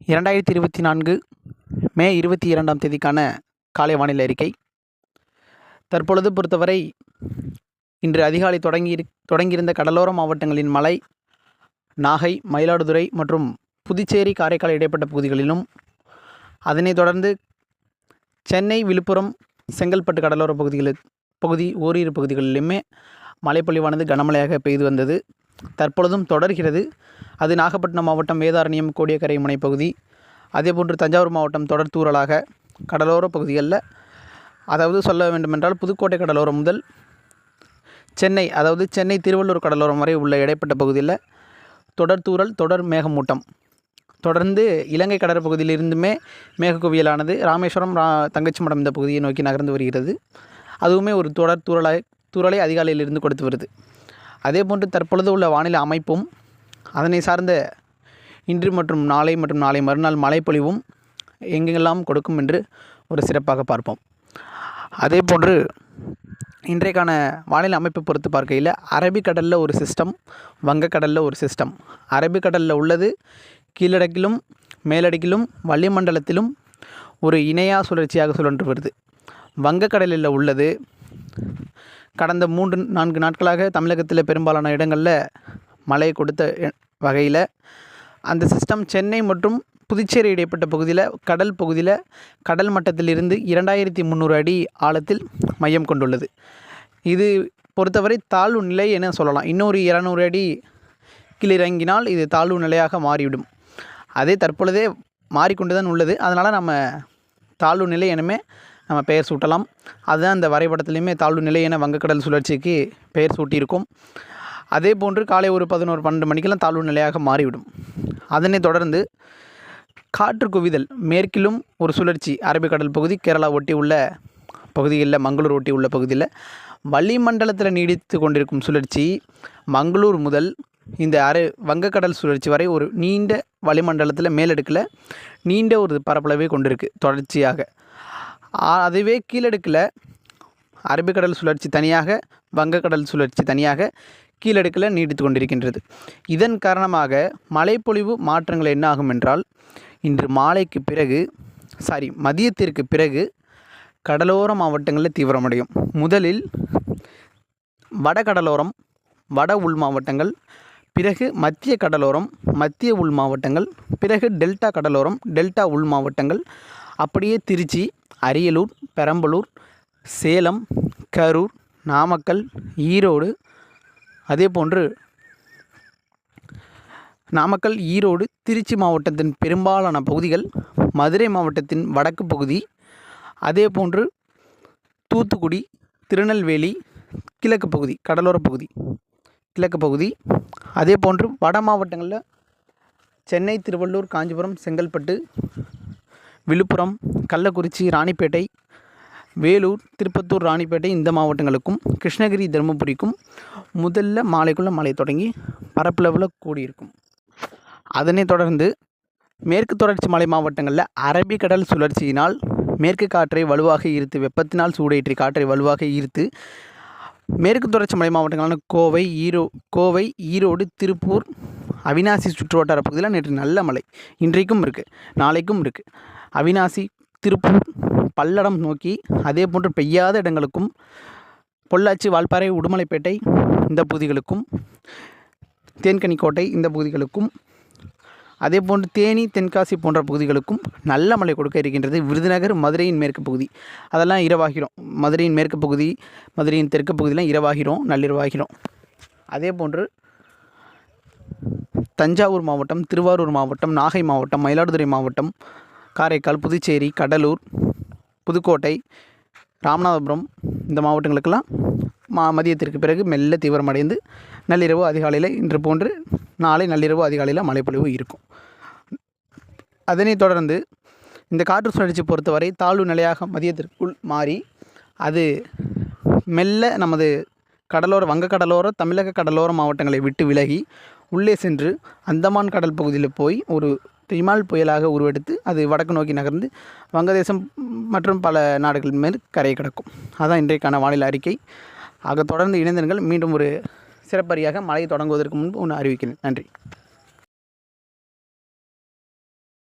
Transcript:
2024 மே 22ஆம் தேதிக்கான காலை வானிலை அறிக்கை. தற்பொழுது பொறுத்தவரை இன்று அதிகாலை தொடங்கியிருந்த கடலோர மாவட்டங்களின் மழை நாகை, மயிலாடுதுறை மற்றும் புதுச்சேரி, காரைக்கால் இடைப்பட்ட பகுதிகளிலும், அதனைத் தொடர்ந்து சென்னை, விழுப்புரம், செங்கல்பட்டு கடலோர ஓரிரு பகுதிகளிலுமே மழைப்பொழிவானது கனமழையாக பெய்து வந்தது. தற்பொழுதும் தொடர்கிறது. அது நாகப்பட்டினம் மாவட்டம் வேதாரண்யம், கோடியக்கரை முனைப்பகுதி, அதேபோன்று தஞ்சாவூர் மாவட்டம் தொடர் தூறலாக கடலோர பகுதிகளில், அதாவது சொல்ல வேண்டுமென்றால் புதுக்கோட்டை கடலோரம் முதல் சென்னை, அதாவது சென்னை திருவள்ளூர் கடலோரம் வரை உள்ள இடைப்பட்ட பகுதியில் தொடர் தூறல், தொடர் மேகமூட்டம். தொடர்ந்து இலங்கை கடற்பகுதியிலிருந்துமே மேகக்குவியலானது ராமேஸ்வரம், தங்கச்சி மடம் இந்த பகுதியை நோக்கி நகர்ந்து வருகிறது. அதுவுமே ஒரு தொடர் தூறலை அதிகாலையிலிருந்து கொடுத்து வருது. அதேபோன்று தற்பொழுது உள்ள வானிலை அமைப்பும் அதனை சார்ந்த இன்று மற்றும் நாளை மறுநாள் மழைப்பொழிவும் எங்கெல்லாம் கொடுக்கும் என்று ஒரு சிறப்பாக பார்ப்போம். அதேபோன்று இன்றைக்கான வானிலை அமைப்பை பொறுத்து பார்க்கையில் அரபிக்கடலில் ஒரு சிஸ்டம், வங்கக்கடலில் ஒரு சிஸ்டம். அரபிக்கடலில் உள்ளது கீழடுக்கிலும் மேலடுக்கிலும் வளிமண்டலத்திலும் ஒரு இணையா சுழற்சியாக சுழன்று வருது. வங்கக்கடலில் உள்ளது கடந்த 3-4 நாட்களாக தமிழகத்தில் பெரும்பாலான இடங்களில் மழை கொடுத்த வகையில் அந்த சிஸ்டம் சென்னை மற்றும் புதுச்சேரி இடைப்பட்ட பகுதியில் கடல் மட்டத்திலிருந்து 2300 அடி ஆழத்தில் மையம் கொண்டுள்ளது. இது பொறுத்தவரை தாழ்வு நிலை என சொல்லலாம். இன்னொரு 200 அடி கீழிறங்கினால் இது தாழ்வு நிலையாக மாறிவிடும். அதே தற்பொழுதே மாறிக்கொண்டு தான் உள்ளது. அதனால் நம்ம தாழ்வு நிலை எனமே நம்ம பெயர் சூட்டலாம். அதுதான் அந்த வரைபடத்துலையுமே தாழ்வு நிலை என வங்கக்கடல் சுழற்சிக்கு பெயர் சூட்டியிருக்கும். அதே போன்று காலை ஒரு 11-12 மணிக்கெல்லாம் தாழ்வு நிலையாக மாறிவிடும். அதனைத் தொடர்ந்து காற்று குவிதல், மேற்கிலும் ஒரு சுழற்சி அரபிக்கடல் பகுதி, கேரளா ஒட்டி உள்ள பகுதிகளில், மங்களூர் ஒட்டி உள்ள பகுதியில் வளிமண்டலத்தில் நீடித்து கொண்டிருக்கும் சுழற்சி மங்களூர் முதல் இந்த வங்கக்கடல் சுழற்சி வரை ஒரு நீண்ட வளிமண்டலத்தில் மேலடுக்கில் நீண்ட ஒரு பரப்பளவை கொண்டிருக்கு தொடர்ச்சியாக. அதுவே கீழடுக்கில் அரபிக்கடல் சுழற்சி தனியாக, வங்கக்கடல் சுழற்சி தனியாக கீழடுக்கில் நீடித்து கொண்டிருக்கின்றது. இதன் காரணமாக மழைப்பொழிவு மாற்றங்கள் என்ன ஆகும் என்றால், இன்று மதியத்திற்கு பிறகு கடலோர மாவட்டங்களில் தீவிரமடையும். முதலில் வடகடலோரம், வட உள் மாவட்டங்கள், பிறகு மத்திய கடலோரம், மத்திய உள் மாவட்டங்கள், பிறகு டெல்டா கடலோரம், டெல்டா உள் மாவட்டங்கள், அப்படியே திருச்சி, அரியலூர், பெரம்பலூர், சேலம், கரூர், நாமக்கல், ஈரோடு, அதேபோன்று நாமக்கல், ஈரோடு, திருச்சி மாவட்டத்தின் பெரும்பாலான பகுதிகள், மதுரை மாவட்டத்தின் வடக்கு பகுதி, அதேபோன்று தூத்துக்குடி, திருநெல்வேலி, கிழக்கு பகுதி, கடலோர பகுதி, கிழக்கு பகுதி, அதேபோன்று வட மாவட்டங்களில் சென்னை, திருவள்ளூர், காஞ்சிபுரம், செங்கல்பட்டு, விழுப்புரம், கள்ளக்குறிச்சி, ராணிப்பேட்டை, வேலூர், திருப்பத்தூர், ராணிப்பேட்டை இந்த மாவட்டங்களுக்கும், கிருஷ்ணகிரி, தருமபுரிக்கும் முதல்ல மாலைக்குள்ளே மழை தொடங்கி பரப்பளவில் கூடியிருக்கும். அதனைத் தொடர்ந்து மேற்கு தொடர்ச்சி மலை மாவட்டங்களில் அரபிக்கடல் சுழற்சியினால் மேற்கு காற்றை வலுவாக ஈர்த்து, வெப்பத்தினால் சூடேற்றி காற்றை வலுவாக ஈர்த்து மேற்கு தொடர்ச்சி மலை மாவட்டங்களான கோவை, ஈரோடு, திருப்பூர், அவிநாசி சுற்றுவட்டார பகுதியில் நேற்று நல்ல மழை, இன்றைக்கும் இருக்குது, நாளைக்கும் இருக்குது. அவிநாசி, திருப்பூர், பல்லடம் நோக்கி, அதே போன்று பெய்யாத இடங்களுக்கும், பொள்ளாச்சி, வால்பாறை, உடுமலைப்பேட்டை இந்த பகுதிகளுக்கும், தேன்கனிக்கோட்டை இந்த பகுதிகளுக்கும், அதே போன்று தேனி, தென்காசி போன்ற பகுதிகளுக்கும் நல்ல மழை கொடுக்க இருக்கின்றது. விருதுநகர், மதுரையின் மேற்கு பகுதி அதெல்லாம் இரவாகிறோம். மதுரையின் மேற்கு பகுதி, மதுரையின் தெற்கு பகுதியெலாம் இரவாகிறோம், நள்ளிரவாகிறோம். அதே போன்று தஞ்சாவூர் மாவட்டம், திருவாரூர் மாவட்டம், நாகை மாவட்டம், மயிலாடுதுறை மாவட்டம், காரைக்கால், புதுச்சேரி, கடலூர், புதுக்கோட்டை, ராமநாதபுரம் இந்த மாவட்டங்களுக்கெல்லாம் மதியத்திற்கு பிறகு மெல்ல தீவிரமடைந்து நள்ளிரவு அதிகாலையில், இன்று போன்று நாளை நள்ளிரவு அதிகாலையில் மழைப்பொழிவு இருக்கும். அதனைத் தொடர்ந்து இந்த காற்று சுழற்சி பொறுத்தவரை தாழ்வு நிலையாக மதியத்திற்குள் மாறி அது மெல்ல நமது வங்கக்கடலோர, தமிழக கடலோர மாவட்டங்களை விட்டு விலகி உள்ளே சென்று அந்தமான் கடல் பகுதியில் போய் ஒரு திமால் புயலாக உருவெடுத்து அது வடக்கு நோக்கி நகர்ந்து வங்கதேசம் மற்றும் பல நாடுகள் மேல் கரையை கடக்கும். அதுதான் இன்றைக்கான வானிலை அறிக்கை. ஆக தொடர்ந்து இணைந்திருங்கள். மீண்டும் ஒரு சிறப்பறியாக மழை தொடங்குவதற்கு முன்பு ஒன்று அறிவிக்கிறேன். நன்றி.